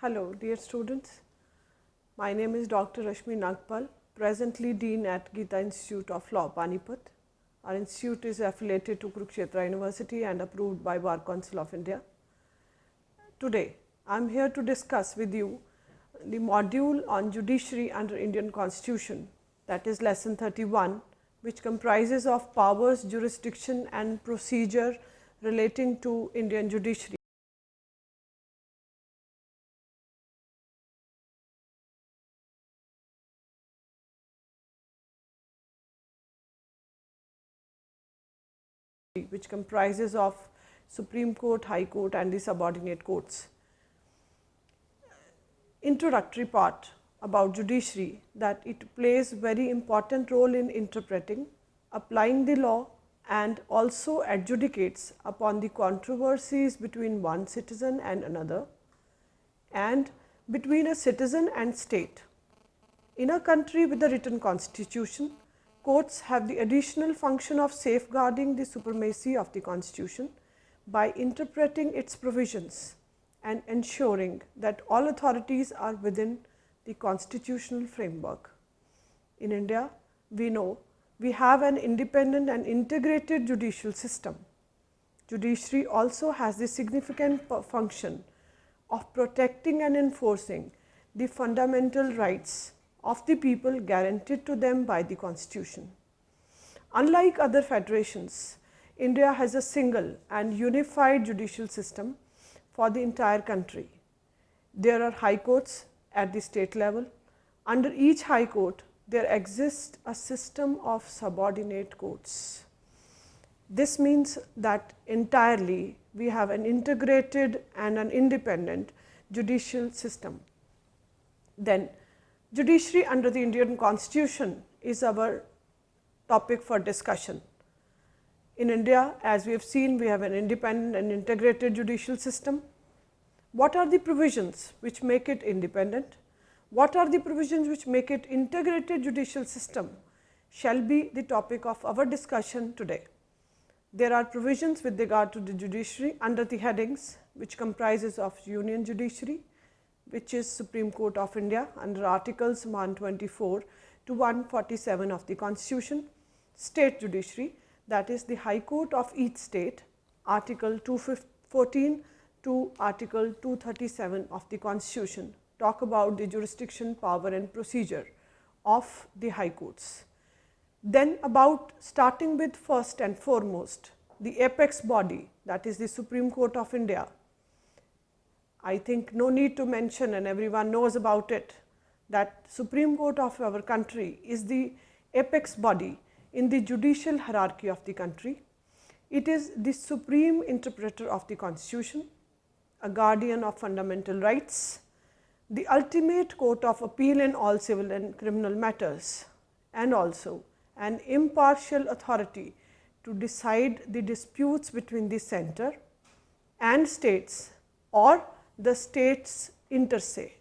Hello dear students, my name is Dr. Rashmi Nagpal, presently Dean at Gita Institute of Law, Panipat. Our institute is affiliated to Kurukshetra University and approved by Bar Council of India. Today, I am here to discuss with you the module on judiciary under Indian Constitution, that is lesson 31, which comprises of powers, jurisdiction and procedure relating to Indian judiciary. Which comprises of Supreme Court, High Court and the subordinate courts. Introductory part about judiciary, that it plays very important role in interpreting, applying the law and also adjudicates upon the controversies between one citizen and another and between a citizen and state. In a country with a written constitution, courts have the additional function of safeguarding the supremacy of the constitution by interpreting its provisions and ensuring that all authorities are within the constitutional framework. In India, we know we have an independent and integrated judicial system. Judiciary also has the significant function of protecting and enforcing the fundamental rights of the people guaranteed to them by the Constitution. Unlike other federations, India has a single and unified judicial system for the entire country. There are high courts at the state level. Under each high court, there exists a system of subordinate courts. This means that entirely we have an integrated and an independent judicial system. Then, judiciary under the Indian Constitution is our topic for discussion. In India, as we have seen, we have an independent and integrated judicial system. What are the provisions which make it independent? What are the provisions which make it integrated judicial system shall be the topic of our discussion today. There are provisions with regard to the judiciary under the headings which comprises of Union Judiciary, which is Supreme Court of India under Articles 124 to 147 of the Constitution, State Judiciary, that is the High Court of each state, Article 214 to Article 237 of the Constitution, talk about the jurisdiction, power and procedure of the High Courts. Then about starting with first and foremost, the apex body, that is the Supreme Court of India. I think no need to mention, and everyone knows about it, that Supreme Court of our country is the apex body in the judicial hierarchy of the country. It is the supreme interpreter of the Constitution, a guardian of fundamental rights, the ultimate court of appeal in all civil and criminal matters, and also an impartial authority to decide the disputes between the center and states or the states inter se.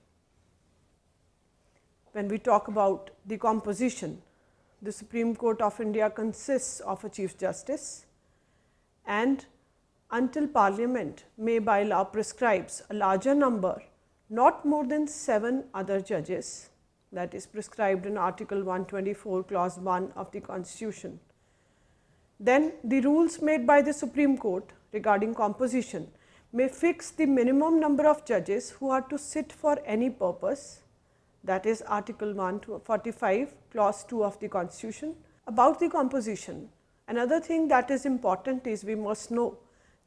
When we talk about the composition, the Supreme Court of India consists of a Chief Justice, and until Parliament may by law prescribes a larger number, not more than 7 other judges, that is prescribed in Article 124 Clause 1 of the Constitution. Then the rules made by the Supreme Court regarding composition may fix the minimum number of judges who are to sit for any purpose, that is Article 145 Clause 2 of the Constitution. About the composition, another thing that is important is we must know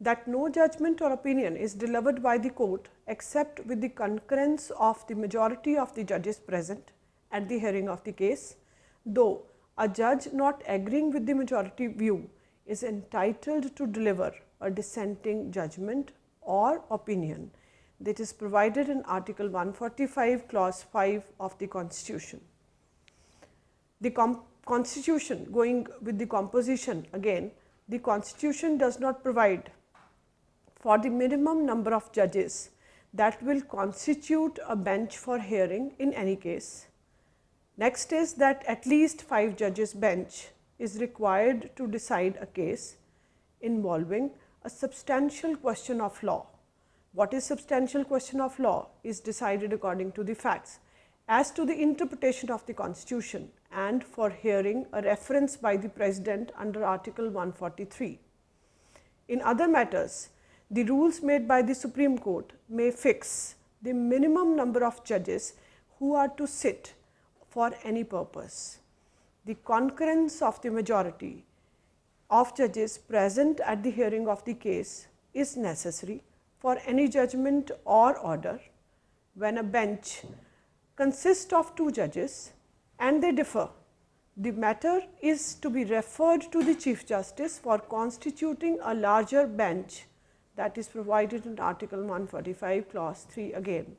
that no judgment or opinion is delivered by the court except with the concurrence of the majority of the judges present at the hearing of the case, though a judge not agreeing with the majority view is entitled to deliver a dissenting judgment or opinion that is provided in Article 145 Clause 5 of the Constitution. The Constitution, going with the composition again, the Constitution does not provide for the minimum number of judges that will constitute a bench for hearing in any case. Next is that at least 5 judges bench is required to decide a case involving a substantial question of law, What is substantial question of law is decided according to the facts. As to the interpretation of the Constitution and for hearing a reference by the President under Article 143. In other matters, the rules made by the Supreme Court may fix the minimum number of judges who are to sit for any purpose. The concurrence of the majority of judges present at the hearing of the case is necessary for any judgment or order when a bench consists of 2 judges and they differ. The matter is to be referred to the Chief Justice for constituting a larger bench that is provided in Article 145 clause 3 again.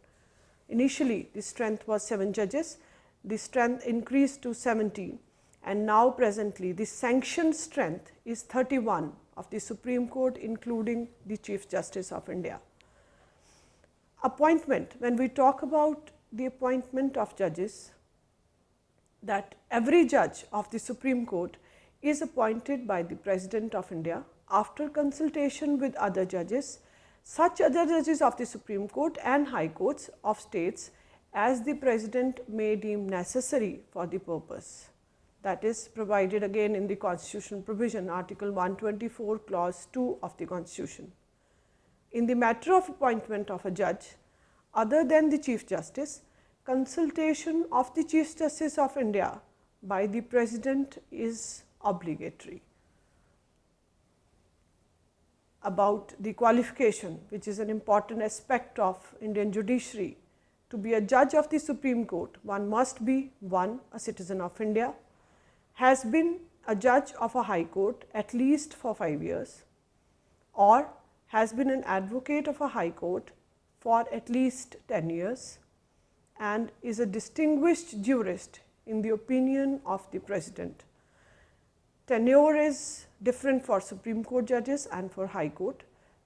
Initially, the strength was 7 judges, the strength increased to 17, and now presently the sanctioned strength is 31 of the Supreme Court, including the Chief Justice of India. Appointment, when we talk about the appointment of judges, that every judge of the Supreme Court is appointed by the President of India after consultation with other judges, such other judges of the Supreme Court and High Courts of states as the President may deem necessary for the purpose. That is provided again in the Constitutional provision, Article 124 clause 2 of the Constitution. In the matter of appointment of a judge other than the Chief Justice, consultation of the Chief Justice of India by the President is obligatory. About the qualification, which is an important aspect of Indian judiciary, to be a judge of the Supreme Court, one must be 1. A citizen of India, has been a judge of a High Court at least for 5 years, or has been an advocate of a High Court for at least 10 years, and is a distinguished jurist in the opinion of the President. Tenure is different for Supreme Court judges and for High Court.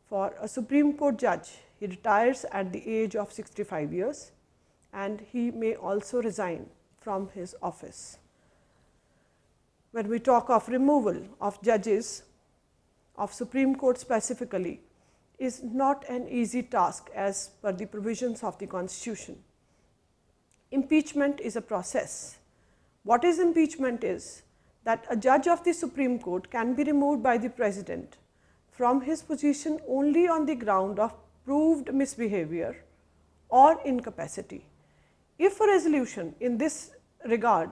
For a Supreme Court judge, he retires at the age of 65 years and he may also resign from his office. When we talk of removal of judges of Supreme Court specifically, is not an easy task as per the provisions of the Constitution. Impeachment is a process. What is impeachment is that a judge of the Supreme Court can be removed by the President from his position only on the ground of proved misbehavior or incapacity. If a resolution in this regard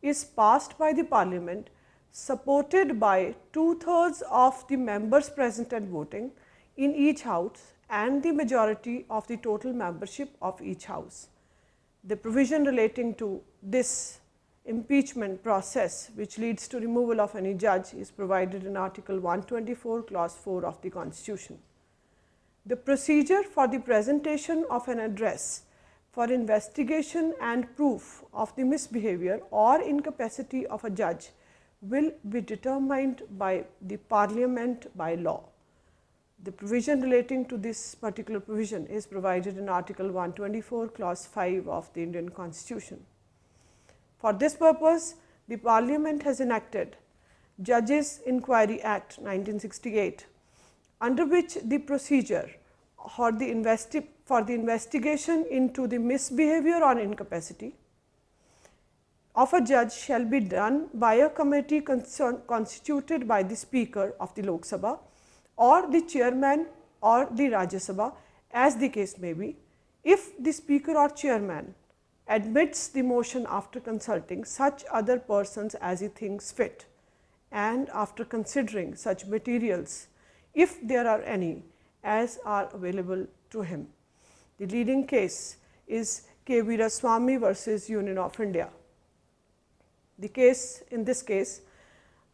is passed by the Parliament supported by 2/3 of the members present and voting in each house and the majority of the total membership of each house. The provision relating to this impeachment process, which leads to removal of any judge, is provided in Article 124 clause 4 of the Constitution. The procedure for the presentation of an address for investigation and proof of the misbehavior or incapacity of a judge will be determined by the Parliament by law. The provision relating to this particular provision is provided in Article 124 clause 5 of the Indian Constitution. For this purpose, the Parliament has enacted Judges Inquiry Act 1968, under which the procedure for the investigation into the misbehavior or incapacity of a judge shall be done by a committee constituted by the Speaker of the Lok Sabha or the Chairman or the Rajya Sabha, as the case may be, if the Speaker or Chairman admits the motion after consulting such other persons as he thinks fit, and after considering such materials, if there are any, as are available to him. The leading case is K. Veeraswamy versus Union of India. The case, in this case,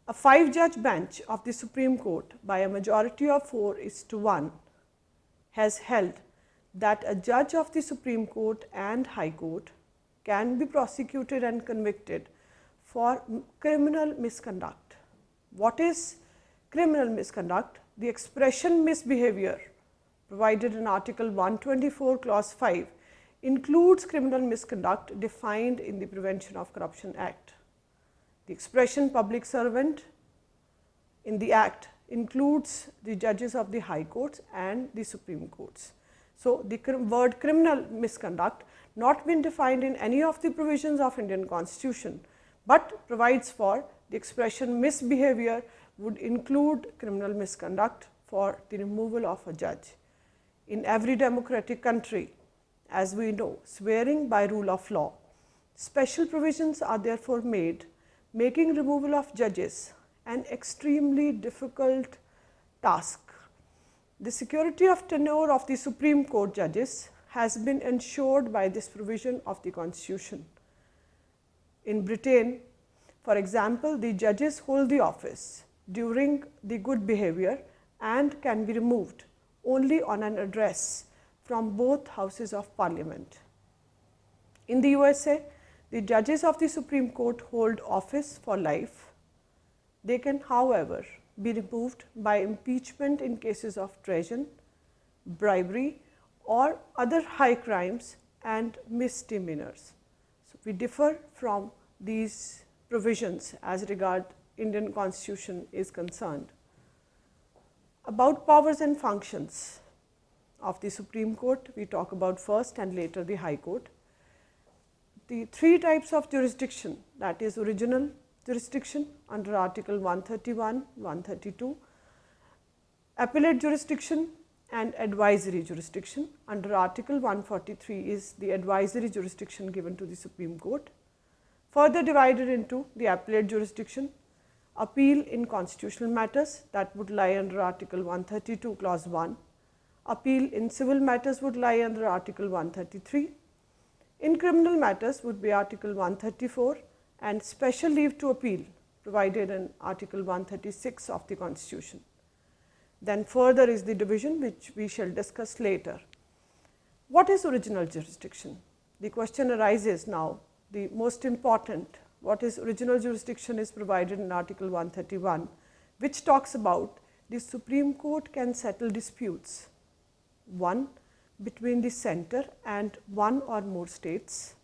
a 5-judge bench of the Supreme Court by a majority of 4:1 has held that a judge of the Supreme Court and High Court can be prosecuted and convicted for criminal misconduct. What is criminal misconduct? The expression misbehavior provided in Article 124 clause 5 includes criminal misconduct defined in the Prevention of Corruption Act. The expression public servant in the Act includes the judges of the High Courts and the Supreme Courts. So, the word criminal misconduct not been defined in any of the provisions of Indian Constitution, but provides for the expression misbehavior would include criminal misconduct for the removal of a judge. In every democratic country, as we know, swearing by rule of law, special provisions are therefore made, making removal of judges an extremely difficult task. The security of tenure of the Supreme Court judges has been ensured by this provision of the Constitution. In Britain, for example, the judges hold the office during the good behavior and can be removed only on an address from both houses of parliament. In the USA, the judges of the Supreme Court hold office for life. They can, however, be removed by impeachment in cases of treason, bribery, or other high crimes and misdemeanors. So, we differ from these provisions as regard Indian Constitution is concerned. About powers and functions of the Supreme Court, we talk about first and later the High Court. The three types of jurisdiction, that is original jurisdiction under Article 131, 132, appellate jurisdiction and advisory jurisdiction. Under Article 143 is the advisory jurisdiction given to the Supreme Court, further divided into the appellate jurisdiction, appeal in constitutional matters that would lie under Article 132 clause 1, appeal in civil matters would lie under Article 133, in criminal matters would be Article 134, and special leave to appeal provided in Article 136 of the Constitution. Then further is the division which we shall discuss later. What is original jurisdiction? The question arises now, the most important, what is original jurisdiction is provided in Article 131, which talks about the Supreme Court can settle disputes, one, between the center and one or more states,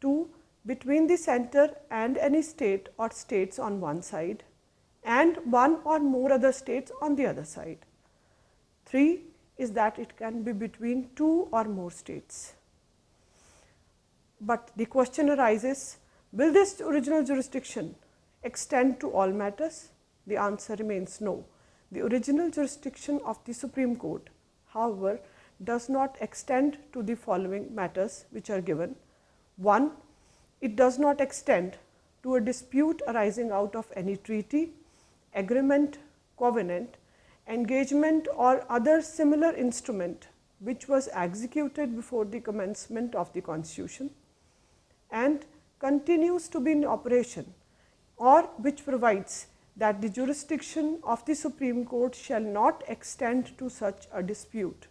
two, between the center and any state or states on one side, and one or more other states on the other side. 3 is that it can be between 2 or more states. But the question arises, will this original jurisdiction extend to all matters? The answer remains no. The original jurisdiction of the Supreme Court, however, does not extend to the following matters which are given. 1. It does not extend to a dispute arising out of any treaty, agreement, covenant, engagement or other similar instrument which was executed before the commencement of the Constitution and continues to be in operation, or which provides that the jurisdiction of the Supreme Court shall not extend to such a dispute.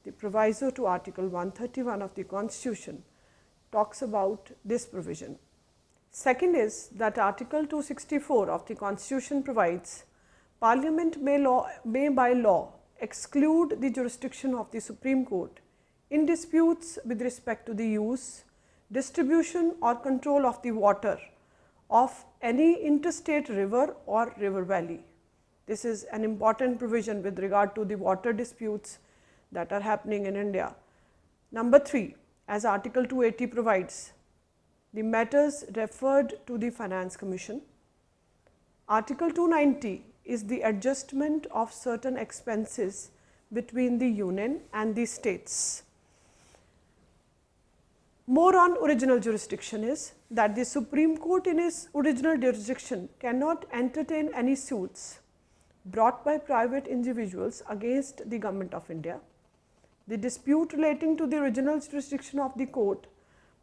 The proviso to Article 131 of the Constitution talks about this provision. Second is that Article 264 of the Constitution provides Parliament may by law exclude the jurisdiction of the Supreme Court in disputes with respect to the use, distribution or control of the water of any interstate river or river valley. This is an important provision with regard to the water disputes that are happening in India. Number 3, as Article 280 provides, the matters referred to the Finance Commission. Article 290 is the adjustment of certain expenses between the Union and the states. More on original jurisdiction is that the Supreme Court in its original jurisdiction cannot entertain any suits brought by private individuals against the Government of India. The dispute relating to the original jurisdiction of the court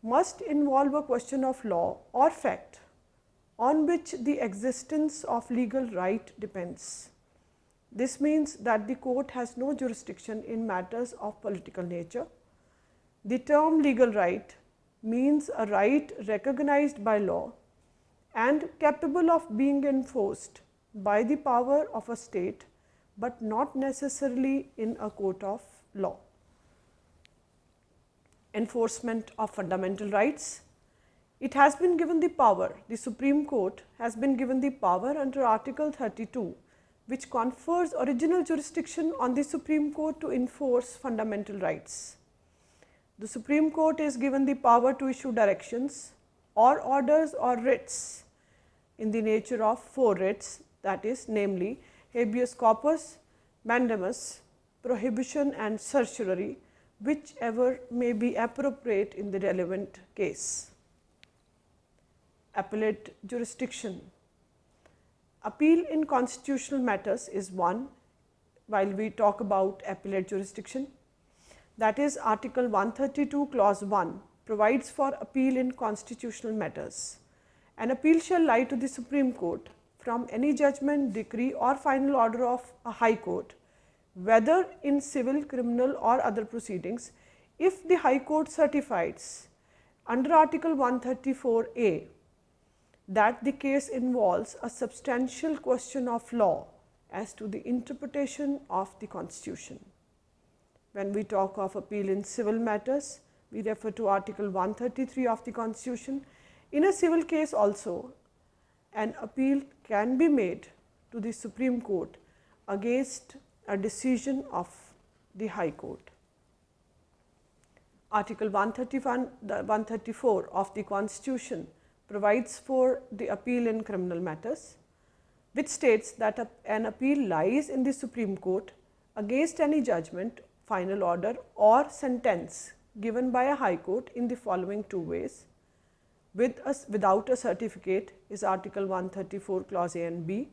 must involve a question of law or fact on which the existence of legal right depends. This means that the court has no jurisdiction in matters of political nature. The term legal right means a right recognized by law and capable of being enforced by the power of a state, but not necessarily in a court of law. Enforcement of fundamental rights. It has been given the power, the Supreme Court has been given the power under Article 32 which confers original jurisdiction on the Supreme Court to enforce fundamental rights. The Supreme Court is given the power to issue directions or orders or writs in the nature of 4 writs, that is, namely habeas corpus, mandamus, prohibition and certiorari, whichever may be appropriate in the relevant case. Appellate jurisdiction. Appeal in constitutional matters is one while we talk about appellate jurisdiction. That is, Article 132 Clause 1 provides for appeal in constitutional matters. An appeal shall lie to the Supreme Court from any judgment, decree or final order of a High Court, whether in civil, criminal or other proceedings, if the High Court certifies under Article 134A that the case involves a substantial question of law as to the interpretation of the Constitution. When we talk of appeal in civil matters, we refer to Article 133 of the Constitution. In a civil case also, an appeal can be made to the Supreme Court against a decision of the High Court. Article 134 of the Constitution provides for the appeal in criminal matters, which states that an appeal lies in the Supreme Court against any judgment, final order or sentence given by a High Court in the following 2 ways. Without a certificate is Article 134 Clause A and B.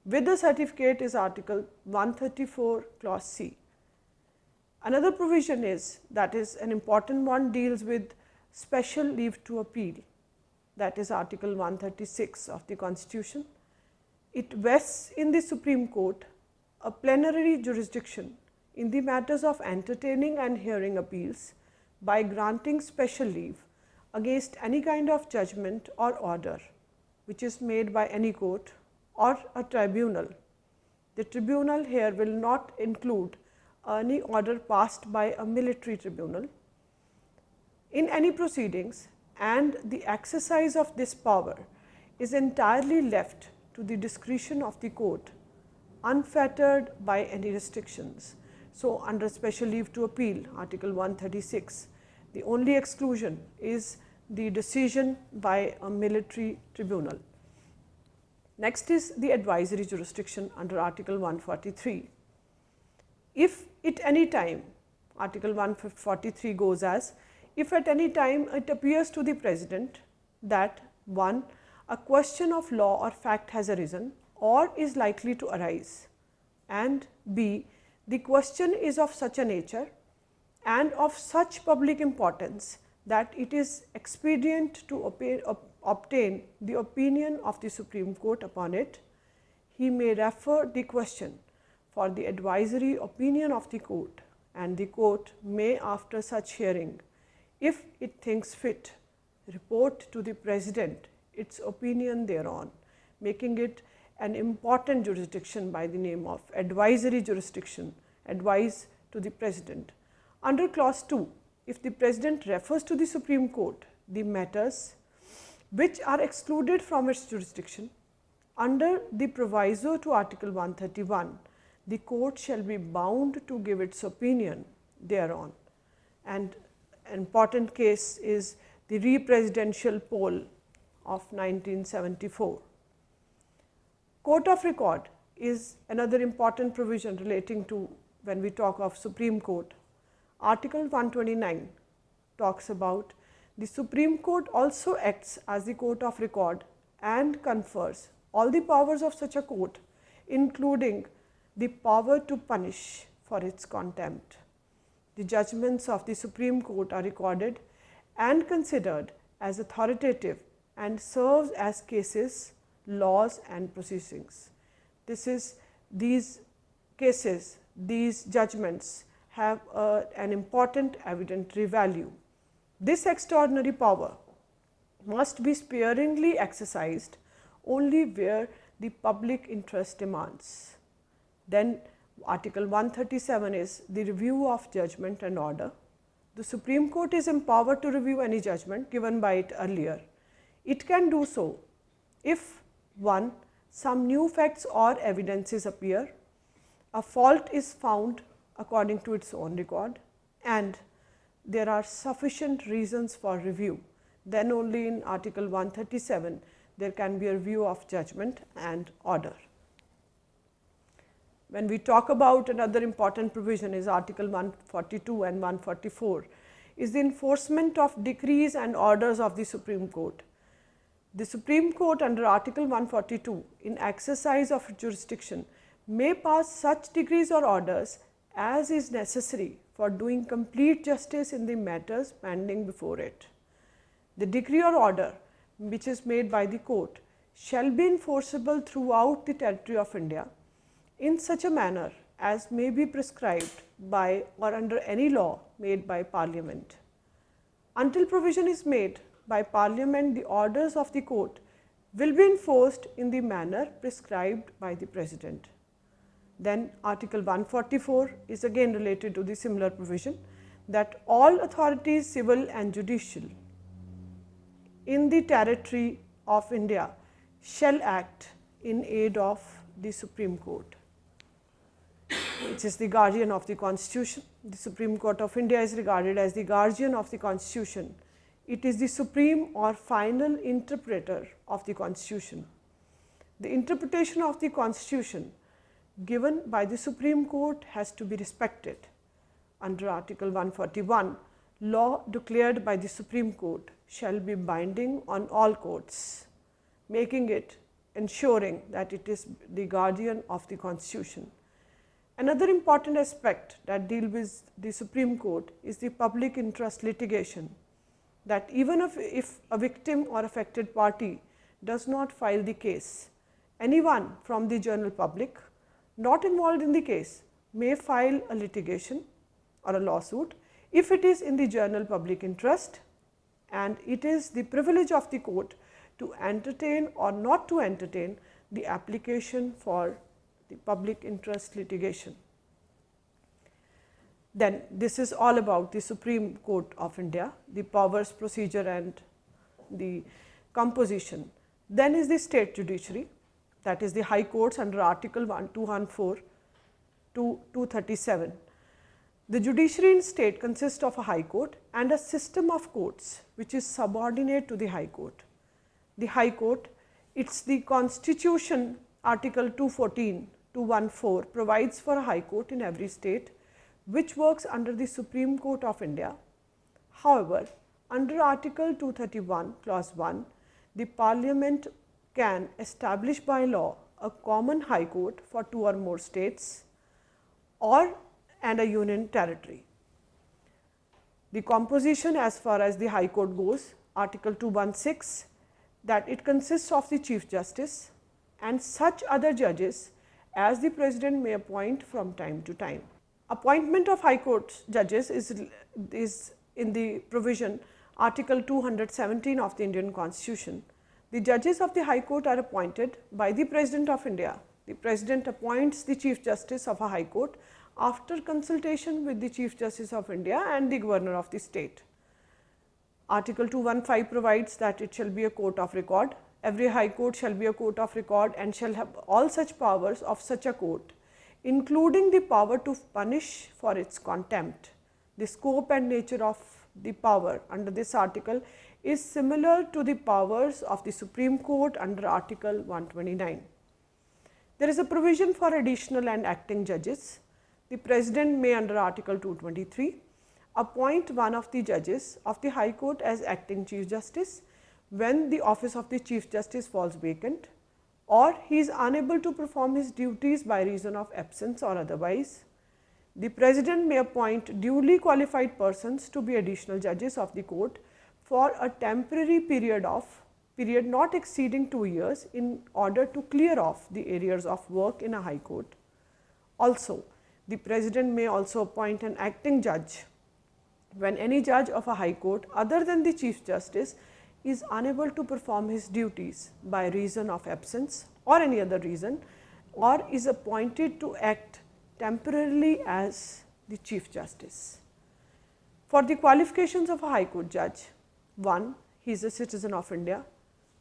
With a certificate is Article 134 Clause C. Another provision is, that is an important one, deals with special leave to appeal. That is Article 136 of the Constitution. It vests in the Supreme Court a plenary jurisdiction in the matters of entertaining and hearing appeals by granting special leave against any kind of judgment or order which is made by any court or a tribunal. The tribunal here will not include any order passed by a military tribunal in any proceedings, and the exercise of this power is entirely left to the discretion of the court, unfettered by any restrictions. So, under special leave to appeal, Article 136, the only exclusion is the decision by a military tribunal. Next is the advisory jurisdiction under Article 143. If at any time, Article 143 goes as, if at any time it appears to the President that 1. a question of law or fact has arisen or is likely to arise, and b. the question is of such a nature and of such public importance that it is expedient to obtain the opinion of the Supreme Court upon it, he may refer the question for the advisory opinion of the court, and the court may, after such hearing, if it thinks fit, report to the President its opinion thereon, making it an important jurisdiction by the name of advisory jurisdiction, advise to the President. Under Clause 2, if the President refers to the Supreme Court the matters which are excluded from its jurisdiction, under the proviso to Article 131, the court shall be bound to give its opinion thereon. And an important case is the re-presidential poll of 1974. Court of record is another important provision relating to when we talk of Supreme Court. Article 129 talks about the Supreme Court also acts as the court of record and confers all the powers of such a court, including the power to punish for its contempt. The judgments of the Supreme Court are recorded and considered as authoritative and serves as cases, laws and proceedings. These cases, these judgments have an important evidentiary value. This extraordinary power must be sparingly exercised only where the public interest demands. Then Article 137 is the review of judgment and order. The Supreme Court is empowered to review any judgment given by it earlier. It can do so if 1. some new facts or evidences appear, a fault is found according to its own record, and there are sufficient reasons for review, then only in Article 137 there can be a review of judgment and order. When we talk about another important provision is Article 142 and 144 is the enforcement of decrees and orders of the Supreme Court. The Supreme Court under Article 142 in exercise of jurisdiction may pass such decrees or orders as is necessary for doing complete justice in the matters pending before it. The decree or order which is made by the court shall be enforceable throughout the territory of India in such a manner as may be prescribed by or under any law made by Parliament. Until provision is made by Parliament, the orders of the court will be enforced in the manner prescribed by the President. Then Article 144 is again related to the similar provision that all authorities, civil and judicial, in the territory of India shall act in aid of the Supreme Court, which is the guardian of the Constitution. The Supreme Court of India is regarded as the guardian of the Constitution. It is the supreme or final interpreter of the Constitution. The interpretation of the Constitution given by the Supreme Court has to be respected. Under Article 141, law declared by the Supreme Court shall be binding on all courts, making it, ensuring that it is the guardian of the Constitution. Another important aspect that deals with the Supreme Court is the public interest litigation, that even if a victim or affected party does not file the case, anyone from the general public not involved in the case may file a litigation or a lawsuit if it is in the general public interest, and it is the privilege of the court to entertain or not to entertain the application for the public interest litigation. Then this is all about the Supreme Court of India, the powers, procedure and the composition. Then is the state judiciary, that is the high courts under Article 214 to 237. The judiciary in state consists of a high court and a system of courts which is subordinate to the high court. The high court, it's the Constitution, Article 214 to 14 provides for a high court in every state which works under the Supreme Court of India. However, under Article 231 clause 1, the Parliament can establish by law a common high court for 2 or more states and a union territory. The composition as far as the high court goes, Article 216, that it consists of the Chief Justice and such other judges as the President may appoint from time to time. Appointment of high court judges is in the provision Article 217 of the Indian Constitution. The judges of the High Court are appointed by the President of India. The President appoints the Chief Justice of a High Court after consultation with the Chief Justice of India and the Governor of the state. Article 215 provides that it shall be a court of record. Every High Court shall be a court of record and shall have all such powers of such a court, including the power to punish for its contempt. The scope and nature of the power under this article is similar to the powers of the Supreme Court under Article 129. There is a provision for additional and acting judges. The President may under Article 223 appoint one of the judges of the High Court as acting Chief Justice when the office of the Chief Justice falls vacant or he is unable to perform his duties by reason of absence or otherwise. The President may appoint duly qualified persons to be additional judges of the court for a temporary period not exceeding 2 years in order to clear off the areas of work in a high court. Also, the President may also appoint an acting judge when any judge of a high court other than the Chief Justice is unable to perform his duties by reason of absence or any other reason, or is appointed to act temporarily as the Chief Justice. For the qualifications of a High Court judge, 1. He is a citizen of India.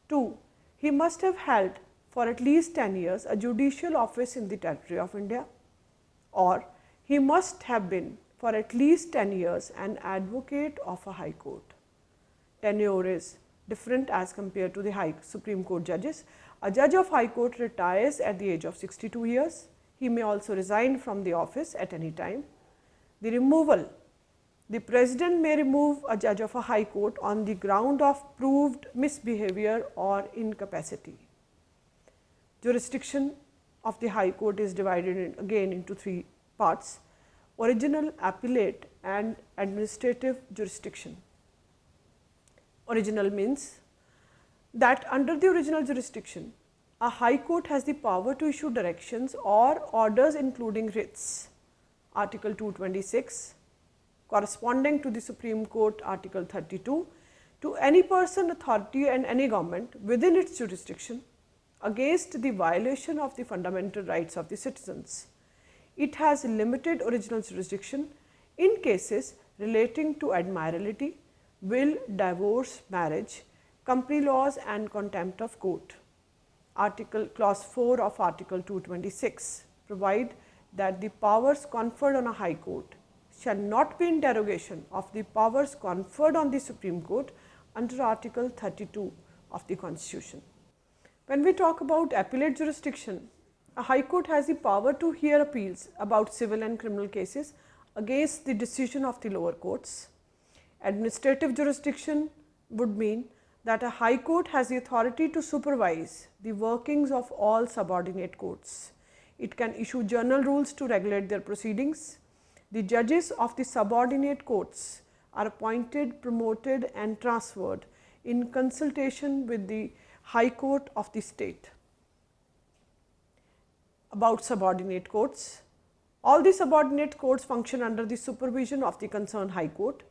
2. He must have held for at least 10 years a judicial office in the territory of India, or he must have been for at least 10 years an advocate of a high court. Tenure is different as compared to the Supreme Court judges. A judge of high court retires at the age of 62 years. He may also resign from the office at any time. The removal. The president may remove a judge of a high court on the ground of proved misbehavior or incapacity. Jurisdiction of the high court is divided again into three parts: original, appellate and administrative jurisdiction. Original means that under the original jurisdiction, a high court has the power to issue directions or orders including writs, Article 226, corresponding to the Supreme Court Article 32, to any person, authority and any government within its jurisdiction against the violation of the fundamental rights of the citizens. It has limited original jurisdiction in cases relating to admiralty, will, divorce, marriage, company laws and contempt of court. Clause 4 of Article 226 provide that the powers conferred on a high court shall not be in derogation of the powers conferred on the Supreme Court under Article 32 of the Constitution. When we talk about appellate jurisdiction, a high court has the power to hear appeals about civil and criminal cases against the decision of the lower courts. Administrative jurisdiction would mean that a high court has the authority to supervise the workings of all subordinate courts. It can issue general rules to regulate their proceedings. The judges of the subordinate courts are appointed, promoted and transferred in consultation with the High Court of the state. About subordinate courts, all the subordinate courts function under the supervision of the concerned high court.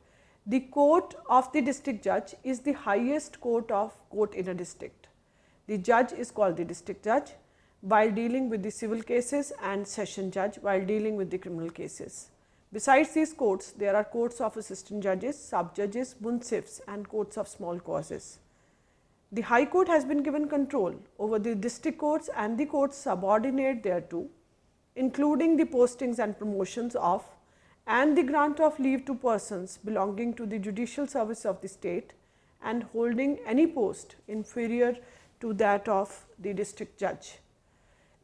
The court of the district judge is the highest court in a district. The judge is called the district judge while dealing with the civil cases and session judge while dealing with the criminal cases. Besides these courts, there are courts of assistant judges, sub-judges, munsifs and courts of small causes. The High Court has been given control over the district courts and the courts subordinate thereto, including the postings and promotions of and the grant of leave to persons belonging to the judicial service of the state and holding any post inferior to that of the district judge.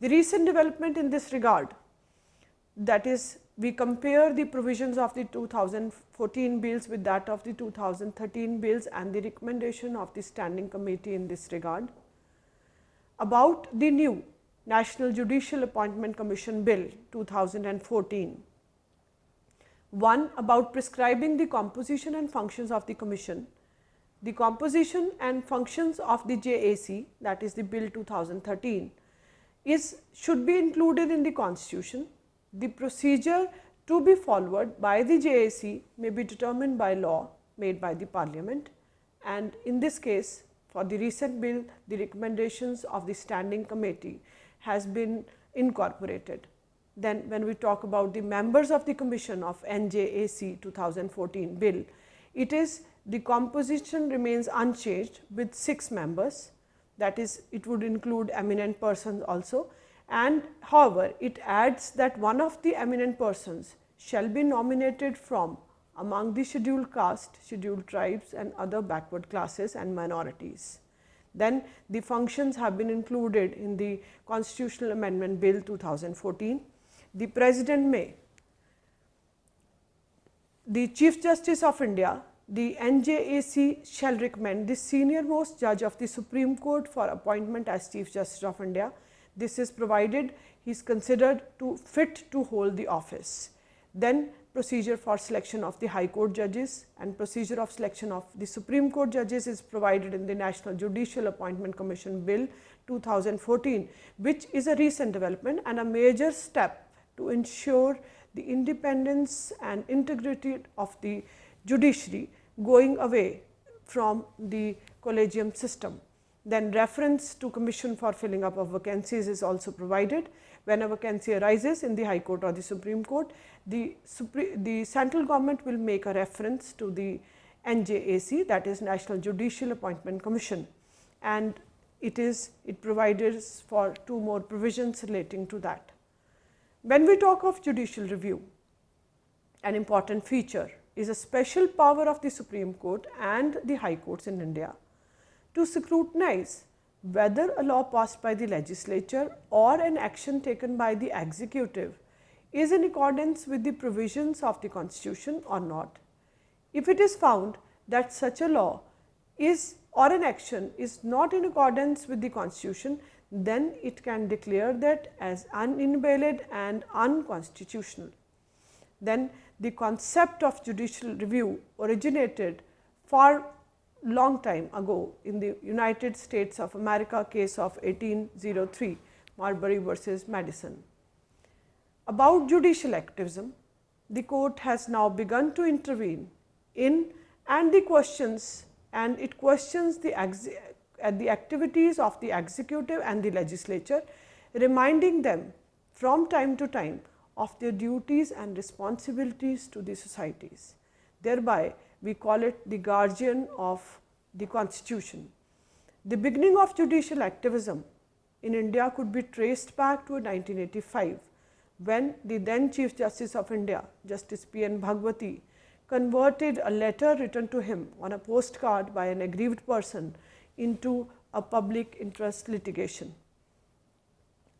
The recent development in this regard, that is, we compare the provisions of the 2014 bills with that of the 2013 bills and the recommendation of the standing committee in this regard. About the new National Judicial Appointment Commission Bill 2014. One, about prescribing the composition and functions of the commission. The composition and functions of the JAC, that is the Bill 2013, should be included in the Constitution. The procedure to be followed by the JAC may be determined by law made by the Parliament, and in this case, for the recent bill, the recommendations of the standing committee has been incorporated. Then when we talk about the members of the commission of NJAC 2014 bill, it is the composition remains unchanged with 6 members, that is, it would include eminent persons also, and however, it adds that one of the eminent persons shall be nominated from among the scheduled caste, scheduled tribes and other backward classes and minorities. Then the functions have been included in the Constitutional Amendment Bill 2014. The President may, the Chief Justice of India, the NJAC shall recommend the senior most judge of the Supreme Court for appointment as Chief Justice of India. This is provided he is considered fit to hold the office. Then procedure for selection of the High Court judges and procedure of selection of the Supreme Court judges is provided in the National Judicial Appointment Commission Bill 2014, which is a recent development and a major step to ensure the independence and integrity of the judiciary, going away from the collegium system. Then reference to commission for filling up of vacancies is also provided. When a vacancy arises in the High Court or the Supreme Court, the central government will make a reference to the NJAC, that is National Judicial Appointment Commission, and it provides for two more provisions relating to that. When we talk of judicial review, an important feature is a special power of the Supreme Court and the High Courts in India to scrutinize whether a law passed by the legislature or an action taken by the executive is in accordance with the provisions of the Constitution or not. If it is found that such a law is or an action is not in accordance with the Constitution, then it can declare that as invalid and unconstitutional. Then the concept of judicial review originated for long time ago in the United States of America case of 1803, Marbury versus Madison. About judicial activism, the court has now begun to intervene in and it questions the activities of the executive and the legislature, reminding them from time to time of their duties and responsibilities to the societies. Thereby, we call it the guardian of the Constitution. The beginning of judicial activism in India could be traced back to 1985, when the then Chief Justice of India, Justice P.N. Bhagwati, converted a letter written to him on a postcard by an aggrieved person into a public interest litigation.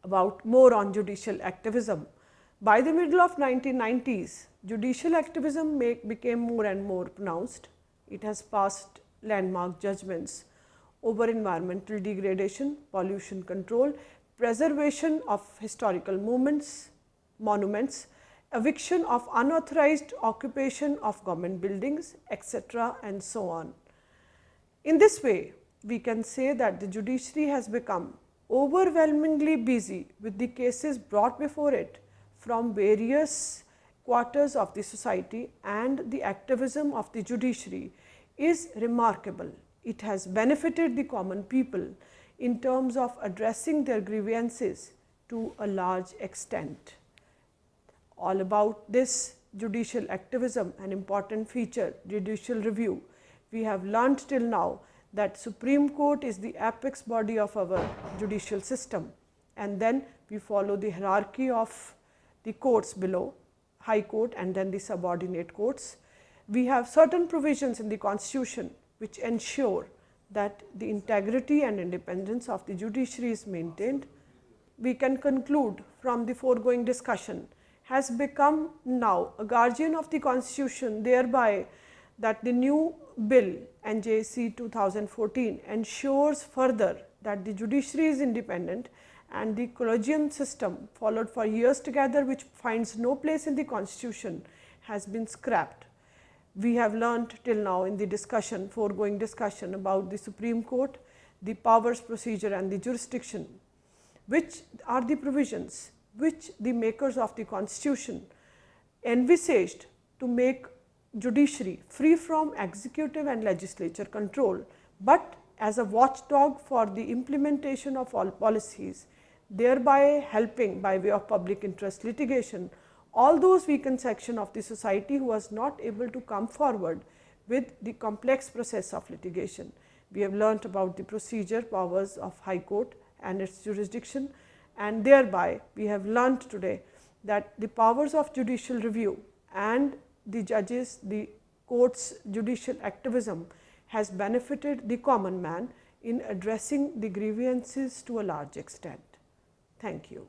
About more on judicial activism. By the middle of 1990s, judicial activism became more and more pronounced. It has passed landmark judgments over environmental degradation, pollution control, preservation of historical monuments, eviction of unauthorized occupation of government buildings, etc. and so on. In this way, we can say that the judiciary has become overwhelmingly busy with the cases brought before it from various quarters of the society, and the activism of the judiciary is remarkable. It has benefited the common people in terms of addressing their grievances to a large extent. All about this judicial activism, an important feature, judicial review. We have learnt till now that Supreme Court is the apex body of our judicial system, and then we follow the hierarchy of the courts below, High Court and then the subordinate courts. We have certain provisions in the Constitution which ensure that the integrity and independence of the judiciary is maintained. We can conclude from the foregoing discussion has become now a guardian of the Constitution, thereby that the new bill NJC 2014 ensures further that the judiciary is independent, and the collegium system followed for years together, which finds no place in the Constitution, has been scrapped. We have learnt till now in the discussion, foregoing discussion, about the Supreme Court, the powers, procedure and the jurisdiction, which are the provisions which the makers of the Constitution envisaged to make judiciary free from executive and legislature control, but as a watchdog for the implementation of all policies, thereby helping by way of public interest litigation all those weakened section of the society who was not able to come forward with the complex process of litigation. We have learnt about the procedure, powers of High Court and its jurisdiction, and thereby we have learnt today that the powers of judicial review and the judges, the courts' judicial activism has benefited the common man in addressing the grievances to a large extent. Thank you.